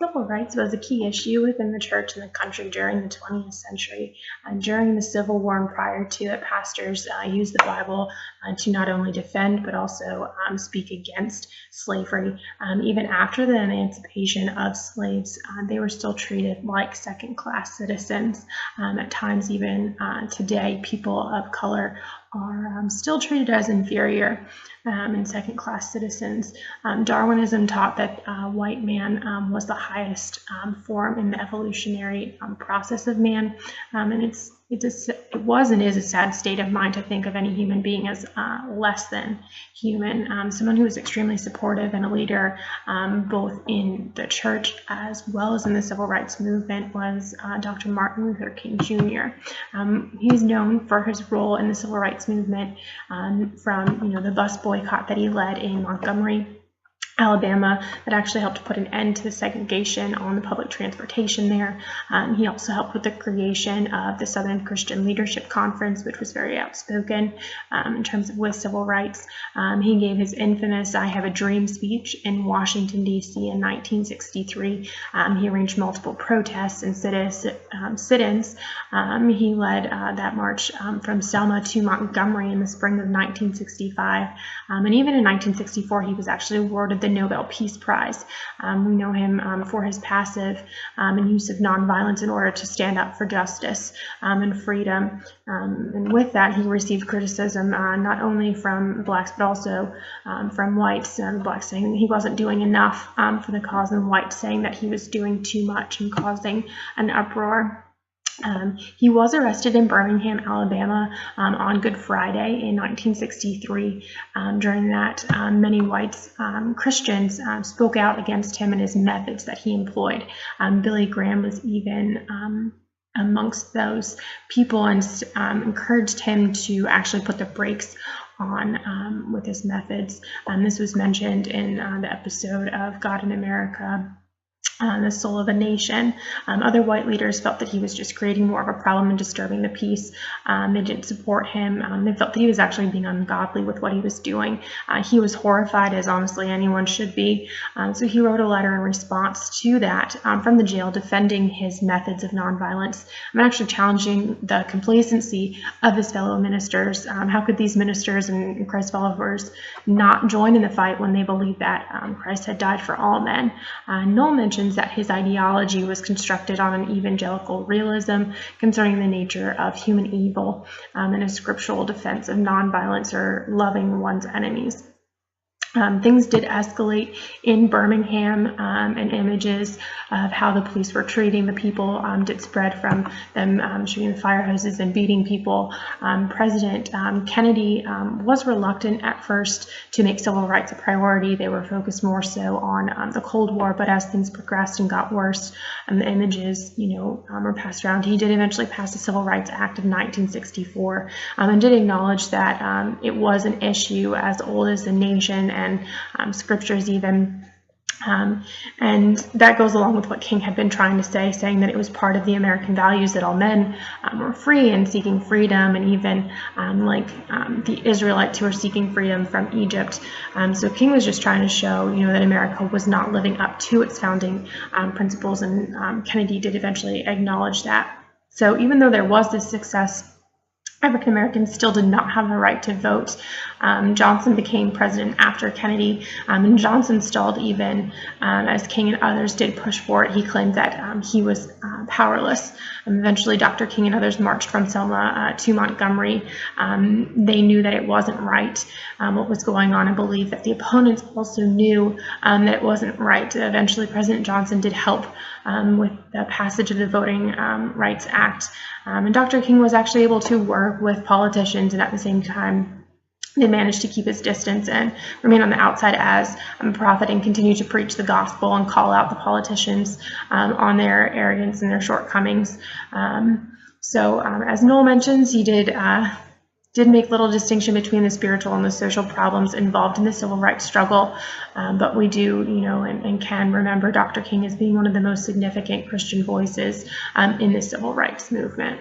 Civil rights was a key issue within the church and the country during the 20th century. During the Civil War and prior to it, pastors used the Bible to not only defend but also speak against slavery. Even after the emancipation of slaves, they were still treated like second-class citizens. At times, even today, people of color are still treated as inferior and second-class citizens. Darwinism taught that white man was the highest form in the evolutionary process of man, and it was and is a sad state of mind to think of any human being as less than human. Someone who was extremely supportive and a leader both in the church as well as in the civil rights movement was Dr. Martin Luther King Jr. He's known for his role in the civil rights movement from the bus boycott that he led in Montgomery, Alabama, that actually helped put an end to the segregation on the public transportation there. He also helped with the creation of the Southern Christian Leadership Conference, which was very outspoken in terms of with civil rights. He gave his infamous "I Have a Dream" speech in Washington, D.C. in 1963. He arranged multiple protests and sit-ins. He led that march from Selma to Montgomery in the spring of 1965. And even in 1964, he was actually awarded the Nobel Peace Prize. We know him for his passive and use of nonviolence in order to stand up for justice and freedom. And with that, he received criticism not only from blacks but also from whites. Blacks saying that he wasn't doing enough for the cause, and whites saying that he was doing too much and causing an uproar. He was arrested in Birmingham, Alabama on Good Friday in 1963. During that, many white Christians spoke out against him and his methods that he employed. Billy Graham was even amongst those people and encouraged him to actually put the brakes on with his methods. This was mentioned in the episode of God in America, The Soul of a Nation. Other white leaders felt that he was just creating more of a problem and disturbing the peace. They didn't support him. They felt that he was actually being ungodly with what he was doing. He was horrified, as honestly anyone should be. So he wrote a letter in response to that from the jail, defending his methods of nonviolence. I'm actually challenging the complacency of his fellow ministers. How could these ministers and Christ followers not join in the fight when they believed that Christ had died for all men? Noel mentions that his ideology was constructed on an evangelical realism concerning the nature of human evil and a scriptural defense of nonviolence or loving one's enemies. Things did escalate in Birmingham, and images of how the police were treating the people did spread from them shooting the fire hoses and beating people. President Kennedy was reluctant at first to make civil rights a priority. They were focused more so on the Cold War, but as things progressed and got worse and the images were passed around, he did eventually pass the Civil Rights Act of 1964 and did acknowledge that it was an issue as old as the nation and scriptures even. And that goes along with what King had been trying to say, saying that it was part of the American values that all men were free and seeking freedom, and even the Israelites who were seeking freedom from Egypt. So King was just trying to show, that America was not living up to its founding principles, and Kennedy did eventually acknowledge that. So even though there was this success, African Americans still did not have the right to vote. Johnson became president after Kennedy, and Johnson stalled even as King and others did push for it. He claimed that he was powerless. Eventually, Dr. King and others marched from Selma to Montgomery. They knew that it wasn't right, what was going on, and believed that the opponents also knew that it wasn't right. Eventually, President Johnson did help with the passage of the Voting Rights Act. And Dr. King was actually able to work with politicians, and at the same time, they managed to keep his distance and remain on the outside as a prophet and continue to preach the gospel and call out the politicians on their arrogance and their shortcomings. As Noel mentions, he did make little distinction between the spiritual and the social problems involved in the civil rights struggle, but we do, and can remember Dr. King as being one of the most significant Christian voices in the civil rights movement.